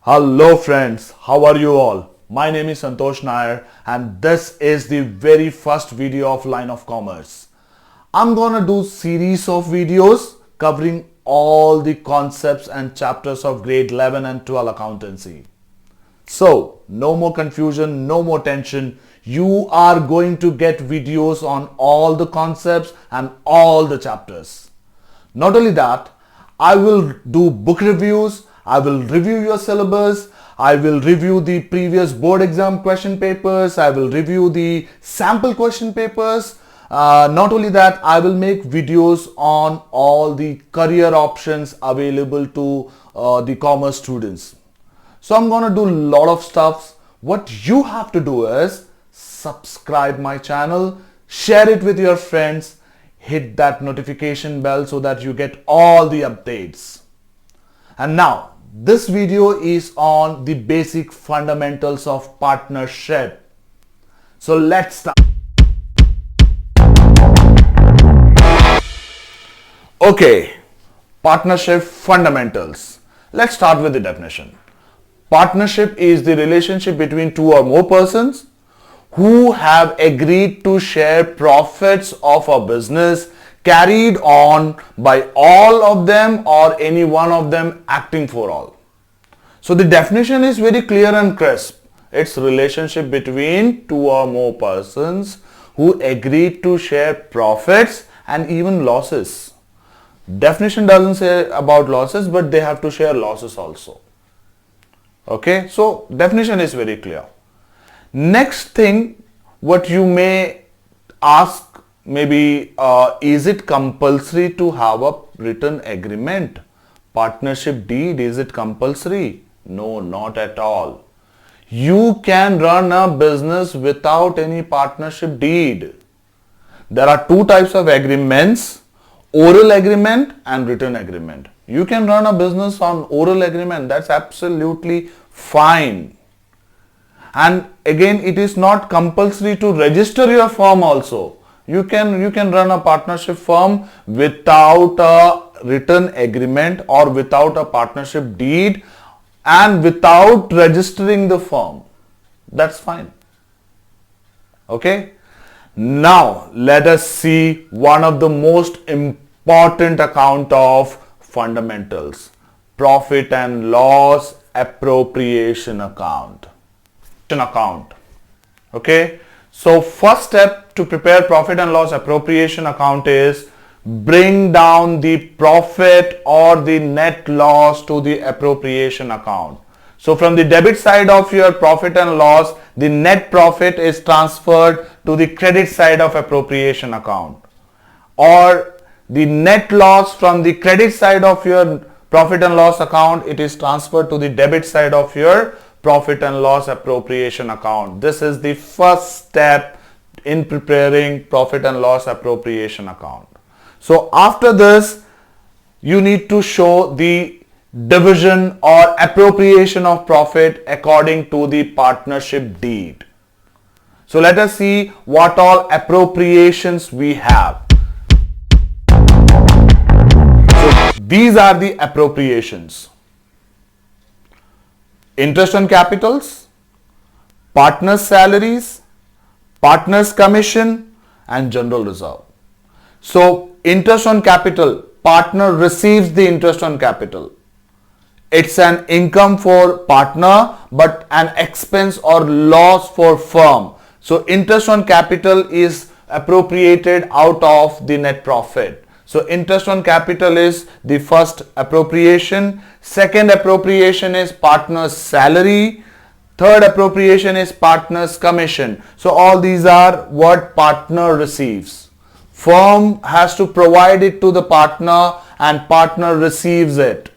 Hello friends, how are you all? My name is Santosh Nair and this is the very first video of Line of Commerce. I'm gonna do series of videos covering all the concepts and chapters of grade 11 and 12 accountancy. So, no more confusion, no more tension. You are going to get videos on all the concepts and all the chapters. Not only that, I will do book reviews, I will review your syllabus, I will review the previous board exam question papers, I will review the sample question papers. Not only that, I will make videos on all the career options available to the commerce students. So I'm gonna do a lot of stuff. What you have to do is subscribe my channel, share it with your friends, hit that notification bell so that you get all the updates. And now this video is on the basic fundamentals of partnership. So let's start. Okay, partnership fundamentals. Let's start with the definition. Partnership is the relationship between two or more persons who have agreed to share profits of a business carried on by all of them or any one of them acting for all. So the definition is very clear and crisp. It's relationship between two or more persons who agreed to share profits and even losses. Definition doesn't say about losses, but they have to share losses also. Okay, so definition is very clear. Next thing, what you may ask, maybe is it compulsory to have a written agreement? Partnership deed, is it compulsory? No, not at all. You can run a business without any partnership deed. There are two types of agreements, oral agreement and written agreement. You can run a business on oral agreement, that's absolutely fine. And again, it is not compulsory to register your firm also. You can run a partnership firm without a written agreement or without a partnership deed and without registering the firm. That's fine. Okay. Now let us see one of the most important account of fundamentals, profit and loss appropriation account. Okay, so first step to prepare profit and loss appropriation account is bring down the profit or the net loss to the appropriation account. So from the debit side of your profit and loss, the net profit is transferred to the credit side of appropriation account, or the net loss from the credit side of your profit and loss account, it is transferred to the debit side of your profit and loss appropriation account. This is the first step in preparing profit and loss appropriation account. So after this, you need to show the division or appropriation of profit according to the partnership deed. So let us see what all appropriations we have. These are the appropriations: interest on capitals, partners' salaries, partners' commission, and general reserve. So interest on capital, partner receives the interest on capital. It's an income for partner but an expense or loss for firm. So interest on capital is appropriated out of the net profit. So interest on capital is the first appropriation. Second appropriation is partner's salary. Third appropriation is partner's commission. So all these are what partner receives. Firm has to provide it to the partner and partner receives it.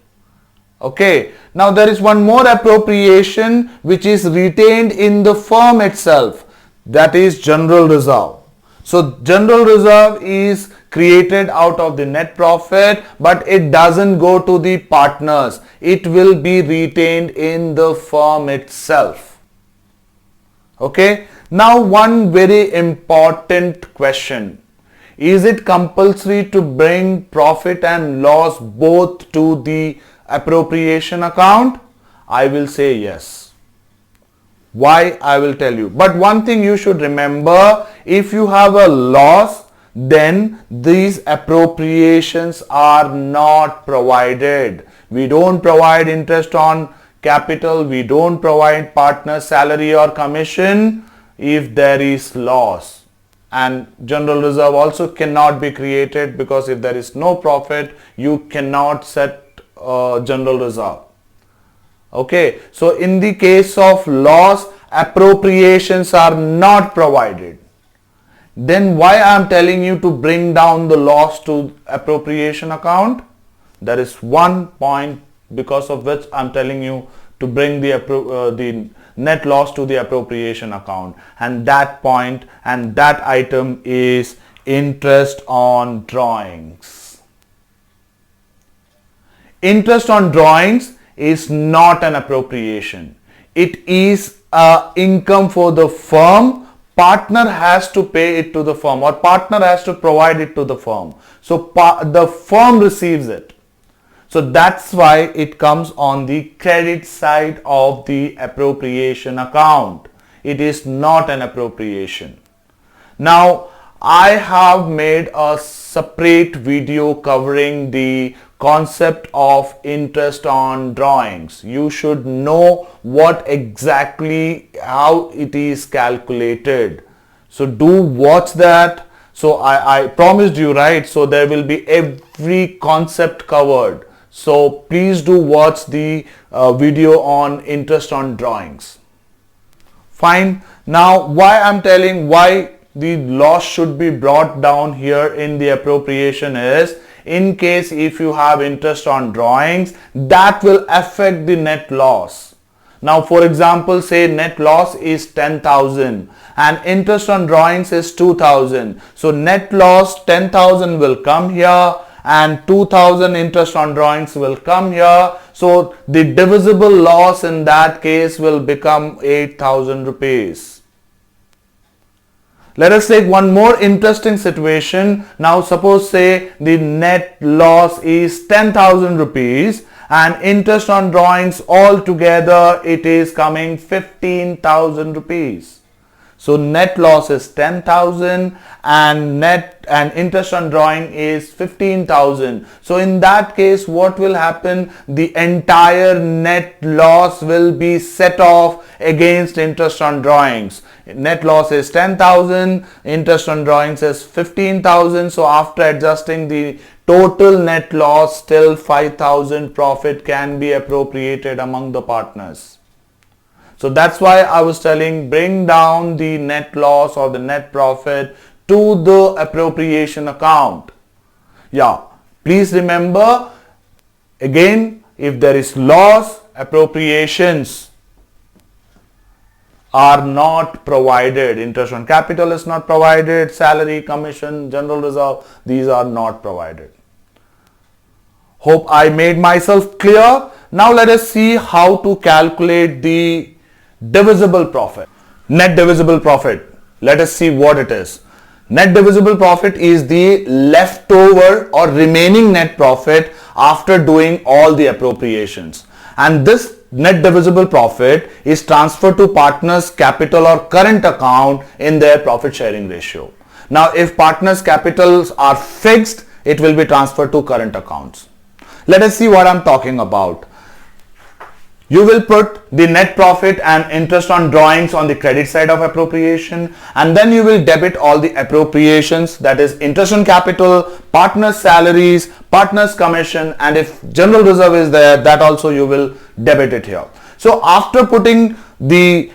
Okay. Now there is one more appropriation which is retained in the firm itself. That is general reserve. So general reserve is created out of the net profit, but it doesn't go to the partners. It will be retained in the firm itself. Okay. Now one very important question. Is it compulsory to bring profit and loss both to the appropriation account? I will say yes. Why? I will tell you. But one thing you should remember, if you have a loss, then these appropriations are not provided. We don't provide interest on capital. We don't provide partner salary or commission if there is loss. And general reserve also cannot be created, because if there is no profit, you cannot set general reserve. Okay, so in the case of loss, appropriations are not provided. Then why I am telling you to bring down the loss to appropriation account? There is one point because of which I am telling you to bring the net loss to the appropriation account, and that point and that item is interest on drawings. Interest on drawings is not an appropriation. It is income for the firm. Partner has to pay it to the firm, or partner has to provide it to the firm. So the firm receives it. So that's why it comes on the credit side of the appropriation account. It is not an appropriation. Now, I have made a separate video covering the concept of interest on drawings. You should know what exactly how it is calculated. So do watch that. So I promised you, right? So there will be every concept covered. So please do watch the video on interest on drawings. Fine. Now why I'm telling why the loss should be brought down here in the appropriation is, in case if you have interest on drawings, that will affect the net loss. Now for example, say net loss is 10,000 and interest on drawings is 2,000. So net loss 10,000 will come here and 2,000 interest on drawings will come here. So the divisible loss in that case will become 8,000 rupees. Let us take one more interesting situation. Now suppose say the net loss is 10,000 rupees and interest on drawings altogether it is coming 15,000 rupees. So net loss is 10,000 and interest on drawing is 15,000. So in that case, what will happen? The entire net loss will be set off against interest on drawings. Net loss is 10,000, interest on drawings is 15,000. So after adjusting the total net loss, still 5,000 profit can be appropriated among the partners. So that's why I was telling, bring down the net loss or the net profit to the appropriation account. Yeah, please remember again, if there is loss, appropriations are not provided. Interest on capital is not provided, salary, commission, general reserve, these are not provided. Hope I made myself clear. Now let us see how to calculate the divisible profit. Net divisible profit. Let us see what it is. Net divisible profit is the leftover or remaining net profit after doing all the appropriations. And this net divisible profit is transferred to partners' capital or current account in their profit sharing ratio. Now, if partners' capitals are fixed, it will be transferred to current accounts. Let us see what I'm talking about. You will put the net profit and interest on drawings on the credit side of appropriation, and then you will debit all the appropriations, that is interest on capital, partners' salaries, partners' commission, and if general reserve is there, that also you will debit it here. So after putting the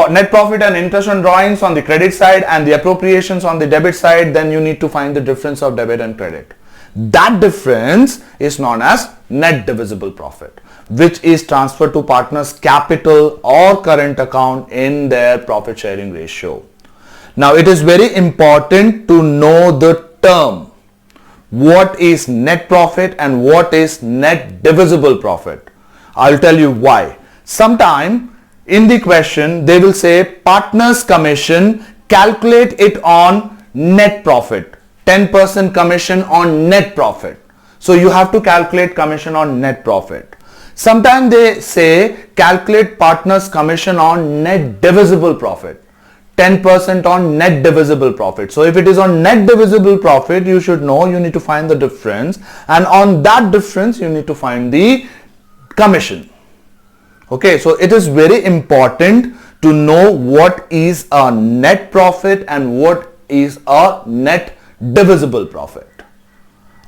net profit and interest on drawings on the credit side and the appropriations on the debit side, then you need to find the difference of debit and credit. That difference is known as net divisible profit, which is transferred to partners' capital or current account in their profit sharing ratio. Now it is very important to know the term. What is net profit and what is net divisible profit? I'll tell you why. Sometime in the question they will say partners' commission, calculate it on net profit. 10% commission on net profit. So you have to calculate commission on net profit. Sometimes they say calculate partners commission on net divisible profit. 10% on net divisible profit. So if it is on net divisible profit, you should know you need to find the difference, and on that difference you need to find the commission. Okay, so it is very important to know what is a net profit and what is a net divisible profit.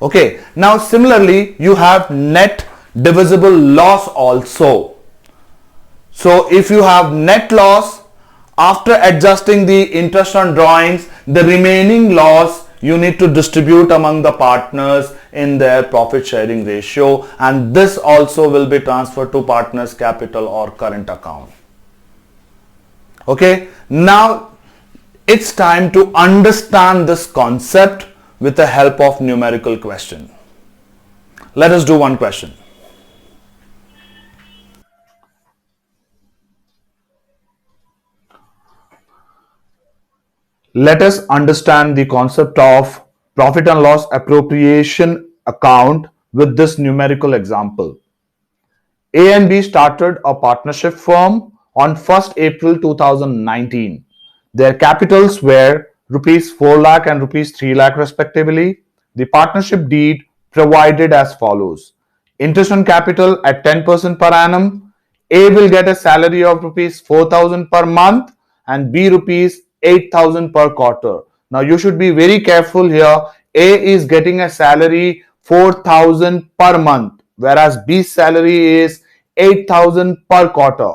Okay, now similarly you have net divisible loss also. So if you have net loss, after adjusting the interest on drawings, the remaining loss you need to distribute among the partners in their profit sharing ratio, and this also will be transferred to partners capital or current account. Okay, now it's time to understand this concept with the help of numerical question. Let us do one question. Let us understand the concept of profit and loss appropriation account with this numerical example. A and B started a partnership firm on 1st April 2019. Their capitals were rupees 4 lakh and rupees 3 lakh respectively. The partnership deed provided as follows. Interest on capital at 10% per annum. A will get a salary of rupees 4,000 per month and B rupees 8,000 per quarter. Now you should be very careful here. A is getting a salary 4,000 per month, whereas B's salary is 8,000 per quarter.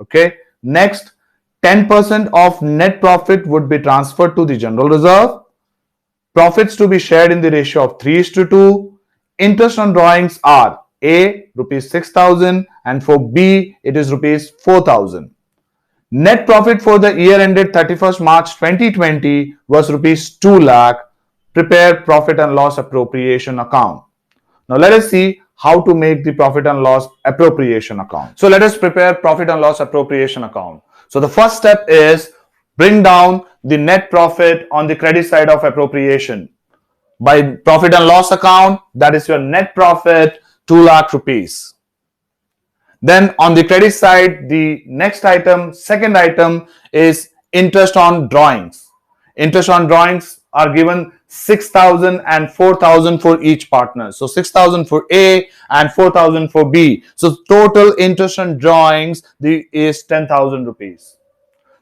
Okay. Next, 10% of net profit would be transferred to the general reserve. Profits to be shared in the ratio of 3:2. Interest on drawings are A rupees 6,000 and for B it is rupees 4,000. Net profit for the year ended 31st March 2020 was rupees 2 lakh. Prepare profit and loss appropriation account. Now let us see how to make the profit and loss appropriation account. So let us prepare profit and loss appropriation account. So the first step is bring down the net profit on the credit side of appropriation. By profit and loss account, that is your net profit 2 lakh rupees. Then on the credit side, the next item, second item is interest on drawings. Interest on drawings are given 6,000 and 4,000 for each partner. So 6,000 for A and 4,000 for B. So total interest on drawings is 10,000 rupees.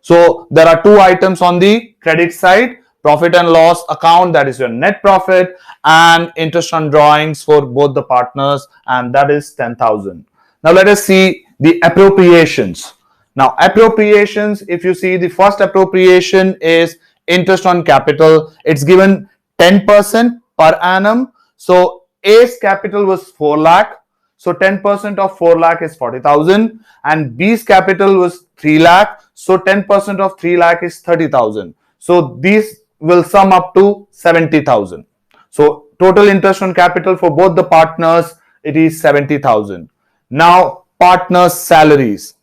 So there are two items on the credit side, profit and loss account, that is your net profit, and interest on drawings for both the partners, and that is 10,000. Now let us see the appropriations. Now appropriations, if you see, the first appropriation is interest on capital. It's given 10% per annum. So A's capital was 4 lakh. So 10% of 4 lakh is 40,000, and B's capital was 3 lakh. So 10% of 3 lakh is 30,000. So these will sum up to 70,000. So total interest on capital for both the partners, it is 70,000. Now partners' salaries.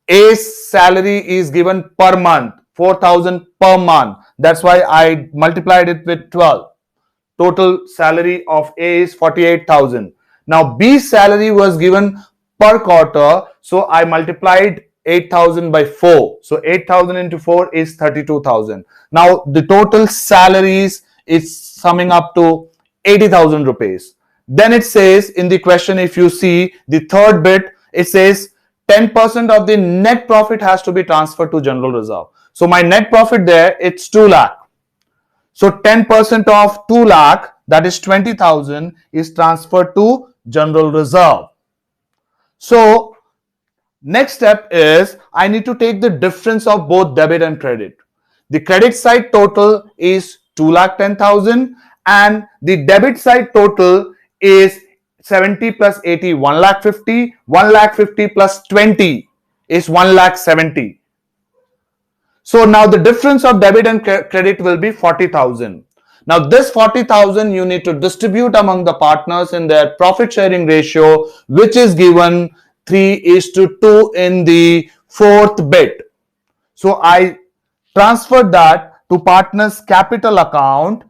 A's salary is given per month, 4,000 per month. That's why I multiplied it with 12. Total salary of A is 48,000. Now B's salary was given per quarter, so I multiplied 8,000 by 4. So 8,000 into 4 is 32,000. Now the total salaries is summing up to 80,000 rupees. Then it says in the question, if you see the third bit, it says 10% of the net profit has to be transferred to general reserve. So my net profit there, it's 2 lakh. So 10% of 2 lakh, that is 20,000, is transferred to general reserve. So next step is I need to take the difference of both debit and credit. The credit side total is 2,10,000 and the debit side total is 70 plus 80, 1,50,000. 1,50,000 plus 20 is 1,70,000. So now the difference of debit and credit will be 40,000. Now this 40,000 you need to distribute among the partners in their profit sharing ratio, which is given 3:2 in the fourth bit. So I transferred that to partners capital account,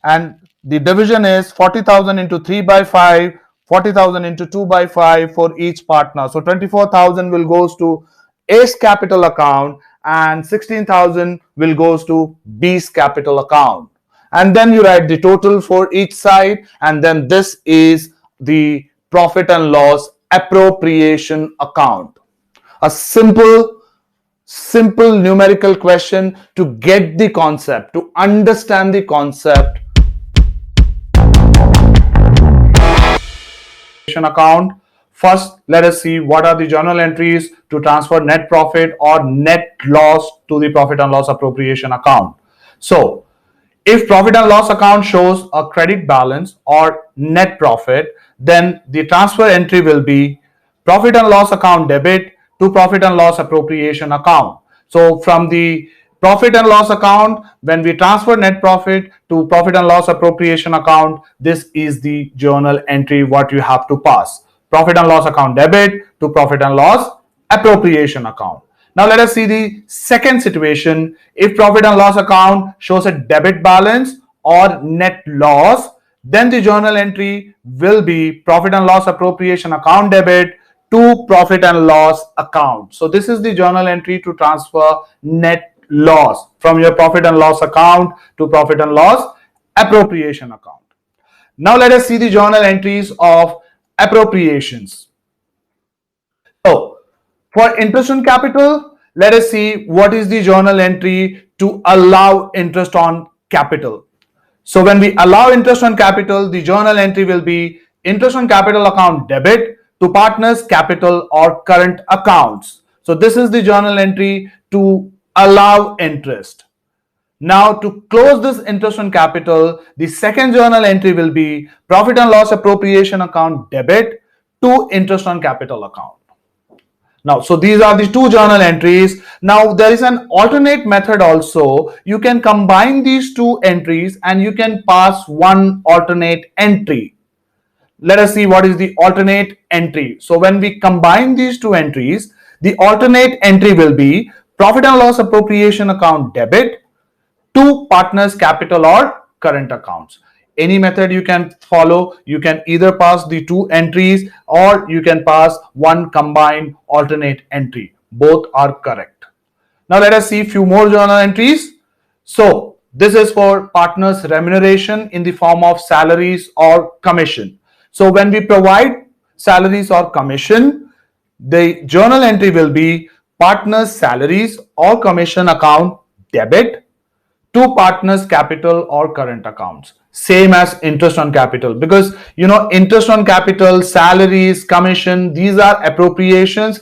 and the division is 40,000 into 3 by 5 40,000 into 2 by 5 for each partner. So 24,000 will goes to A's capital account and 16,000 will goes to B's capital account. And then you write the total for each side, and then this is the profit and loss appropriation account. A simple numerical question to get the concept, to understand the concept. Account. First, let us see what are the journal entries to transfer net profit or net loss to the profit and loss appropriation account. So, if profit and loss account shows a credit balance or net profit, then the transfer entry will be profit and loss account debit to profit and loss appropriation account. So from the profit and loss account, when we transfer net profit to profit and loss appropriation account, this is the journal entry what you have to pass. Profit and loss account debit to profit and loss appropriation account. Now let us see the second situation. If profit and loss account shows a debit balance or net loss, then the journal entry will be profit and loss appropriation account debit to profit and loss account. So this is the journal entry to transfer net loss from your profit and loss account to profit and loss appropriation account. Now let us see the journal entries of appropriations. So for interest on capital, let us see what is the journal entry to allow interest on capital. So when we allow interest on capital, the journal entry will be interest on capital account debit to partners capital or current accounts. So this is the journal entry to allow interest. Now to close this interest on capital, the second journal entry will be profit and loss appropriation account debit to interest on capital account. Now, so these are the two journal entries. Now there is an alternate method also. You can combine these two entries and you can pass one alternate entry. Let us see what is the alternate entry. So when we combine these two entries, the alternate entry will be profit and loss appropriation account debit to partners capital or current accounts. Any method you can follow, you can either pass the two entries or you can pass one combined alternate entry. Both are correct. Now let us see a few more journal entries. So this is for partners remuneration in the form of salaries or commission. So when we provide salaries or commission, the journal entry will be partners salaries or commission account debit to partners capital or current accounts. Same as interest on capital, because interest on capital, salaries, commission, these are appropriations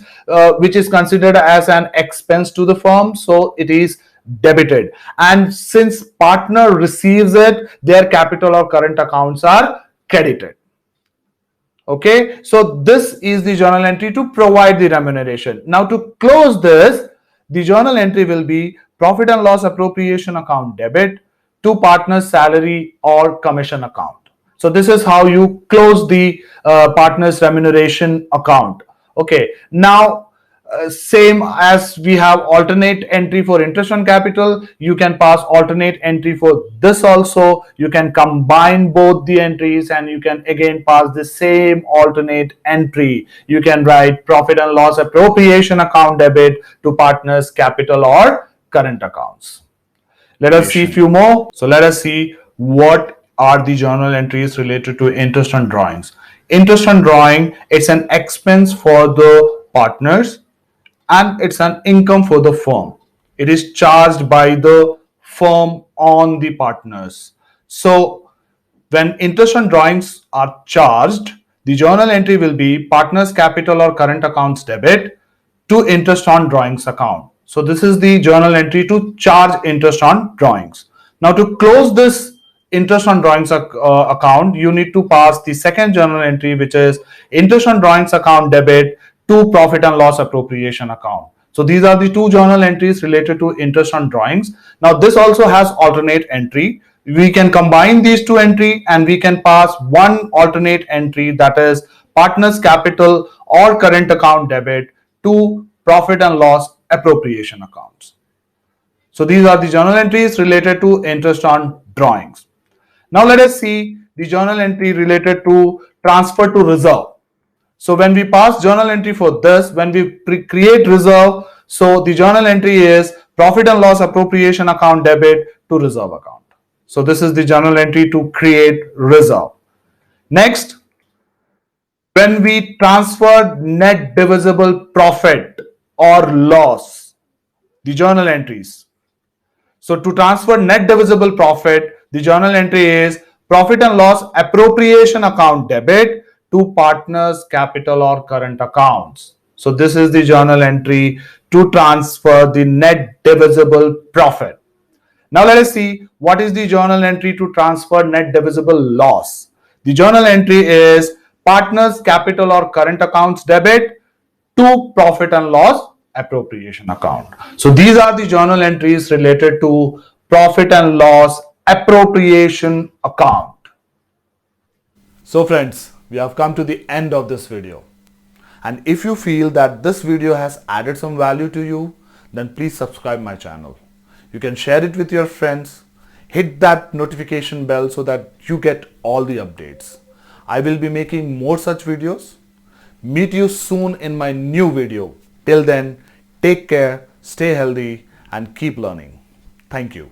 which is considered as an expense to the firm, so it is debited. And since partner receives it, their capital or current accounts are credited. Okay, so this is the journal entry to provide the remuneration. Now to close this, the journal entry will be profit and loss appropriation account debit to partners salary or commission account. So this is how you close the partners remuneration account. Okay, now same as we have alternate entry for interest on capital, you can pass alternate entry for this also. You can combine both the entries and you can again pass the same alternate entry. You can write profit and loss appropriation account debit to partners capital or current accounts. Let us see a few more. So let us see what are the journal entries related to interest on drawings. Interest on drawing, it's an expense for the partners and it's an income for the firm. It is charged by the firm on the partners. So when interest on drawings are charged, the journal entry will be partners capital or current accounts debit to interest on drawings account. So this is the journal entry to charge interest on drawings. Now to close this interest on drawings account, you need to pass the second journal entry, which is interest on drawings account debit to profit and loss appropriation account. So these are the two journal entries related to interest on drawings. Now this also has alternate entry. We can combine these two entries and we can pass one alternate entry, that is partners capital or current account debit to profit and loss appropriation accounts. So these are the journal entries related to interest on drawings. Now let us see the journal entry related to transfer to reserve. So when we pass journal entry for this, when we create reserve, so the journal entry is profit and loss appropriation account debit to reserve account. So this is the journal entry to create reserve. Next, when we transfer net divisible profit or loss, the journal entries. So to transfer net divisible profit, the journal entry is profit and loss appropriation account debit to partners capital or current accounts. So this is the journal entry to transfer the net divisible profit. Now let us see what is the journal entry to transfer net divisible loss. The journal entry is partners capital or current accounts debit to profit and loss appropriation account. So these are the journal entries related to profit and loss appropriation account. So friends, we have come to the end of this video. And if you feel that this video has added some value to you, then please subscribe my channel. You can share it with your friends. Hit that notification bell so that you get all the updates. I will be making more such videos. Meet you soon in my new video. Till then, take care, stay healthy, and keep learning. Thank you.